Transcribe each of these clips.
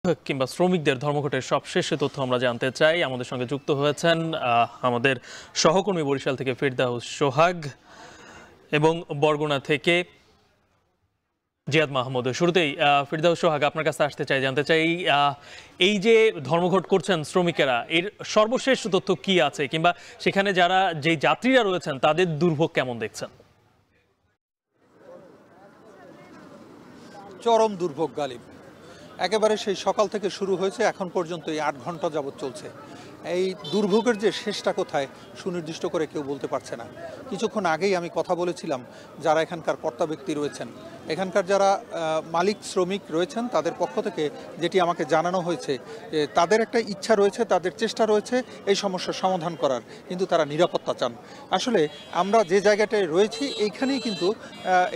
কিংবা শ্রমিকদের ধর্মঘটের সবশেষ তথ্য আমরা জানতে চাই। আমাদের সঙ্গে যুক্ত হয়েছেন আমাদের সহকর্মী বরিশাল থেকে ফেরদাউস সোহাগ এবং বরগুনা থেকে জিয়াদ মাহমুদ। শুরুতেই ফেরদাউস সোহাগ, আপনার কাছে আসতে চাই, জানতে চাই এই যে ধর্মঘট করছেন শ্রমিকেরা, এর সর্বশেষ তথ্য কি আছে, কিংবা সেখানে যারা যে যাত্রীরা রয়েছেন তাদের দুর্ভোগ কেমন দেখছেন? চরম দুর্ভোগ গালিব। একেবারে সেই সকাল থেকে শুরু হয়েছে, এখন পর্যন্ত এই 8 ঘন্টা যাবৎ চলছে। এই দুর্ভোগের যে শেষটা কোথায় সুনির্দিষ্ট করে কেউ বলতে পারছে না। কিছুক্ষণ আগেই আমি কথা বলেছিলাম যারা এখানকার কর্তা ব্যক্তি রয়েছেন, এখানকার যারা মালিক শ্রমিক রয়েছেন তাদের পক্ষ থেকে যেটি আমাকে জানানো হয়েছে যে তাদের একটা ইচ্ছা রয়েছে, তাদের চেষ্টা রয়েছে এই সমস্যার সমাধান করার, কিন্তু তারা নিরাপত্তা চান। আসলে আমরা যে জায়গাটায় রয়েছি এইখানেই কিন্তু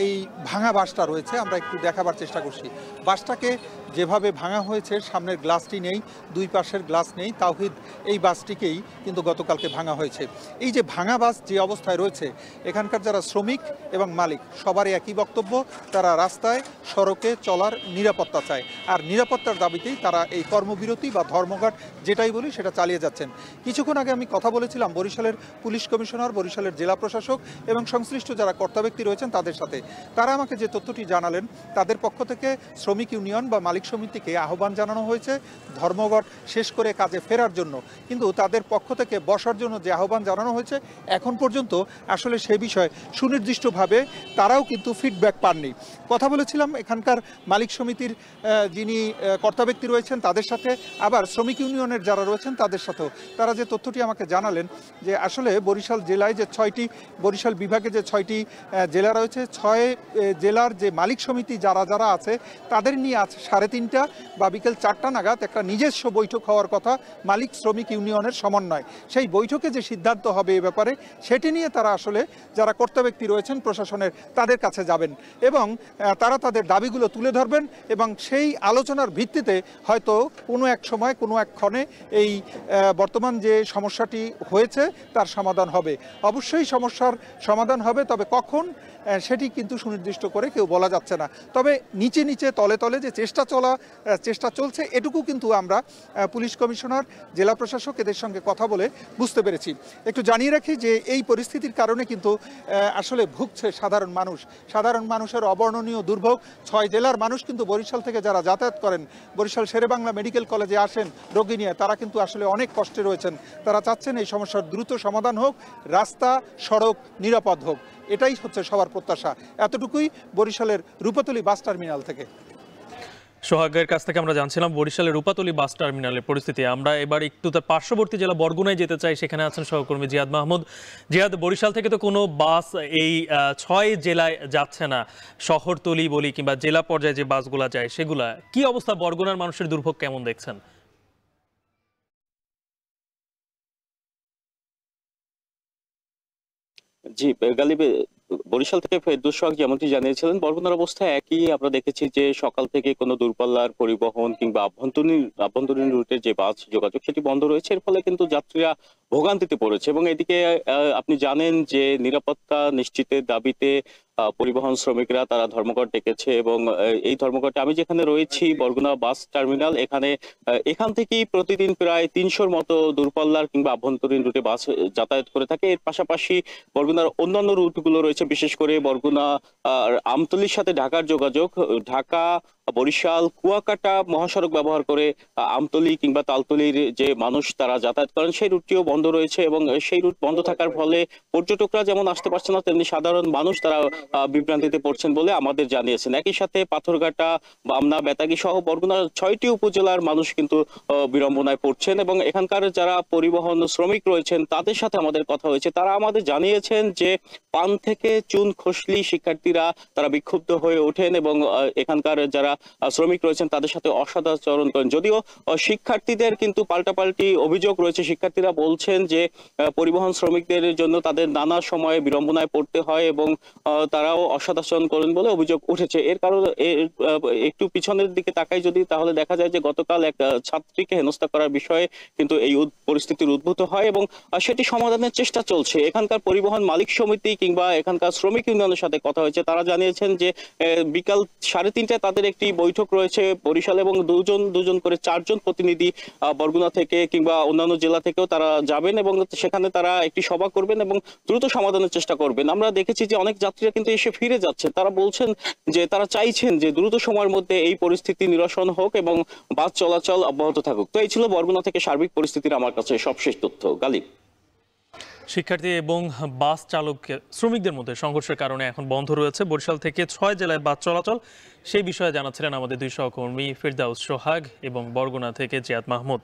এই ভাঙা বাসটা রয়েছে, আমরা একটু দেখাবার চেষ্টা করছি। বাসটাকে যেভাবে ভাঙা হয়েছে, সামনের গ্লাসটি নেই, দুই পাশের গ্লাস নেই, তাওহিদ এই বাসটিকেই কিন্তু গতকালকে ভাঙা হয়েছে। এই যে ভাঙা বাস যে অবস্থায় রয়েছে, এখানকার যারা শ্রমিক এবং মালিক সবারই একই বক্তব্য, তারা রাস্তায় সড়কে চলার নিরাপত্তা চায়, আর নিরাপত্তার দাবিতেই তারা এই কর্মবিরতি বা ধর্মঘট যেটাই বলি সেটা চালিয়ে যাচ্ছেন। কিছুক্ষণ আগে আমি কথা বলেছিলাম বরিশালের পুলিশ কমিশনার, বরিশালের জেলা প্রশাসক এবং সংশ্লিষ্ট যারা কর্তা ব্যক্তি রয়েছেন তাদের সাথে। তারা আমাকে যে তথ্যটি জানালেন, তাদের পক্ষ থেকে শ্রমিক ইউনিয়ন বা মালিক সমিতিকে আহ্বান জানানো হয়েছে ধর্মঘট শেষ করে কাজে ফেরার জন্য, কিন্তু তাদের পক্ষ থেকে বসার জন্য যে আহ্বান জানানো হয়েছে এখন পর্যন্ত আসলে সে বিষয়ে সুনির্দিষ্টভাবে তারাও কিন্তু ফিডব্যাক পাননি। কথা বলেছিলাম এখানকার মালিক সমিতির যিনি কর্তা ব্যক্তি রয়েছেন তাদের সাথে, আবার শ্রমিক ইউনিয়নের যারা রয়েছেন তাদের সাথেও। তারা যে তথ্যটি আমাকে জানালেন যে আসলে বরিশাল জেলায় যে 6টি, বরিশাল বিভাগে যে 6টি জেলা রয়েছে, 6 জেলার যে মালিক সমিতি যারা যারা আছে তাদের নিয়ে আজ 3:30 বা বিকেল 4টা নাগাদ একটা নিজস্ব বৈঠক হওয়ার কথা মালিক শ্রমিক ইউনিয়নের সমন্বয়। সেই বৈঠকে যে সিদ্ধান্ত হবে এ ব্যাপারে সেটি নিয়ে তারা আসলে যারা কর্তা ব্যক্তি রয়েছেন প্রশাসনের তাদের কাছে যাবেন এবং তারা তাদের দাবিগুলো তুলে ধরবেন এবং সেই আলোচনার ভিত্তিতে হয়তো কোনো এক সময় কোনো এক ক্ষণে এই বর্তমান যে সমস্যাটি হয়েছে তার সমাধান হবে। অবশ্যই সমস্যার সমাধান হবে, তবে কখন সেটি কিন্তু সুনির্দিষ্ট করে কেউ বলা যাচ্ছে না। তবে নিচে নিচে তলে তলে যে চেষ্টা চলছে এটুকু কিন্তু আমরা পুলিশ কমিশনার, জেলা প্রশাসক এদের সঙ্গে কথা বলে বুঝতে পেরেছি। একটু জানিয়ে রাখি যে এই পরিস্থিতির কারণে কিন্তু আসলে ভুগছে সাধারণ মানুষ। সাধারণ মানুষের অবর্ণনীয় দুর্ভোগ। 6 জেলার মানুষ কিন্তু বরিশাল থেকে যারা যাতায়াত করেন, বরিশাল শেরেবাংলা মেডিকেল কলেজে আসেন রোগী নিয়ে, তারা কিন্তু আসলে অনেক কষ্টে রয়েছেন। তারা চাচ্ছেন এই সমস্যার দ্রুত সমাধান হোক, রাস্তা সড়ক নিরাপদ হোক, এটাই হচ্ছে সবার প্রত্যাশা। এতটুকুই বরিশালের রূপাতলী বাস টার্মিনাল থেকে। সোহাগের কাছ থেকে আমরা জানছিলাম বরিশালের রূপাতলী বাস টার্মিনালের পরিস্থিতি। আমরা এবার একটু তার পার্শ্ববর্তী জেলা বরগুনায় যেতে চাই, সেখানে আছেন সহকর্মী জিয়াদ মাহমুদ। জিয়াদ, বরিশাল থেকে তো কোনো বাস এই 6 জেলায় যাচ্ছে না, শহরতলি বলি কিংবা জেলা পর্যায়ে যে বাসগুলা যায় সেগুলা কি অবস্থা? বরগুনার মানুষের দুর্ভোগ কেমন দেখছেন? জি গালিবে, বরিশাল থেকে ফেরদৌস সোহাগ যেমনটি জানিয়েছিলেন, বরগুনার অবস্থা একই। আমরা দেখেছি যে সকাল থেকে কোনো দূরপাল্লার পরিবহন কিংবা আভ্যন্তরীণ রুটের যে বাস যোগাযোগ সেটি বন্ধ রয়েছে। এর ফলে কিন্তু যাত্রীরা ভোগান্তিতে পড়েছে এবং এদিকে আপনি জানেন যে নিরাপত্তা নিশ্চিতের দাবিতে পরিবহন শ্রমিকরা তারা ধর্মঘট ডেকেছে এবং এই ধর্মঘটে আমি যেখানে রয়েছি বরগুনা বাস টার্মিনাল, এখান থেকেই প্রতিদিন প্রায় 300-র মতো দূরপাল্লার কিংবা আভ্যন্তরীণ রুটে বাস যাতায়াত করে থাকে। এর পাশাপাশি বরগুনার অন্যান্য রুটগুলো রয়েছে, বিশেষ করে বরগুনা আমতলির সাথে ঢাকার যোগাযোগ, ঢাকা বরিশাল কুয়াকাটা মহাসড়ক ব্যবহার করে আমতলি কিংবা তালতলির যে মানুষ তারা যাতায়াত করেন সেই রুটটিও বন্ধ রয়েছে এবং সেই রুট বন্ধ থাকার ফলে পর্যটকরা যেমন আসতে পারছে না, তেমনি সাধারণ মানুষ তারা বিভ্রান্তিতে পড়ছেন বলে আমাদের জানিয়েছেন। একই সাথে পাথরঘাটা, বামনা, বেতাগী সহ বরগুনার 6টি উপজেলার মানুষ কিন্তু বিড়ম্বনায় পড়ছেন এবং এখানকার যারা পরিবহন শ্রমিক রয়েছেন তাদের সাথে আমাদের কথা হয়েছে। তারা আমাদের জানিয়েছেন যে পান থেকে চুন খসলি শিক্ষার্থীরা তারা বিক্ষুব্ধ হয়ে ওঠেন এবং এখানকার যারা শ্রমিক রয়েছেন তাদের সাথে অসদাচরণ করেন। যদিও শিক্ষার্থীদের কিন্তু পাল্টাপাল্টি অভিযোগ রয়েছে। শিক্ষার্থীরা বলছেন যে পরিবহন শ্রমিকদের জন্য তাদের নানা সময়ে বিড়ম্বনায় পড়তে হয় এবং তারাও অসৎ আচরণ করেন বলে অভিযোগ উঠেছে। এর কারণে একটু পিছনের দিকে তাকাই যদি, তাহলে দেখা যায় যে গতকাল এক ছাত্রীকে হেনস্থা করার বিষয়ে কিন্তু এই পরিস্থিতির উদ্ভূত হয় এবং সেটি সমাধানের চেষ্টা চলছে। এখানকার পরিবহন মালিক সমিতি কিংবা এখানকার শ্রমিক ইউনিয়নের সাথে কথা হয়েছে। তারা জানিয়েছেন যে বিকাল 3:30টায় তাদের একটি বৈঠক রয়েছে বরিশাল, এবং দুজন করে 4জন প্রতিনিধি বরগুনা থেকে কিংবা অন্যান্য জেলা থেকেও তারা যাবেন এবং সেখানে তারা একটি সভা করবেন এবং দ্রুত সমাধানের চেষ্টা করবেন। আমরা দেখেছি যে অনেক যাত্রীরা কিন্তু এসে ফিরে যাচ্ছে। তারা বলছেন যে তারা চাইছেন যে দ্রুত সময়ের মধ্যে এই পরিস্থিতি নিরসন হোক এবং বাস চলাচল অব্যাহত থাকুক। তো এই ছিল বরগুনা থেকে সার্বিক পরিস্থিতির আমার কাছে সবশেষ তথ্য। গালিব। শিক্ষার্থী এবং বাস চালক শ্রমিকদের মধ্যে সংঘর্ষের কারণে এখন বন্ধ রয়েছে বরিশাল থেকে 6 জেলায় বাস চলাচল। সেই বিষয়ে জানাচ্ছিলেন আমাদের দুই সহকর্মী ফেরদাউস সোহাগ এবং বরগুনা থেকে জিয়াদ মাহমুদ।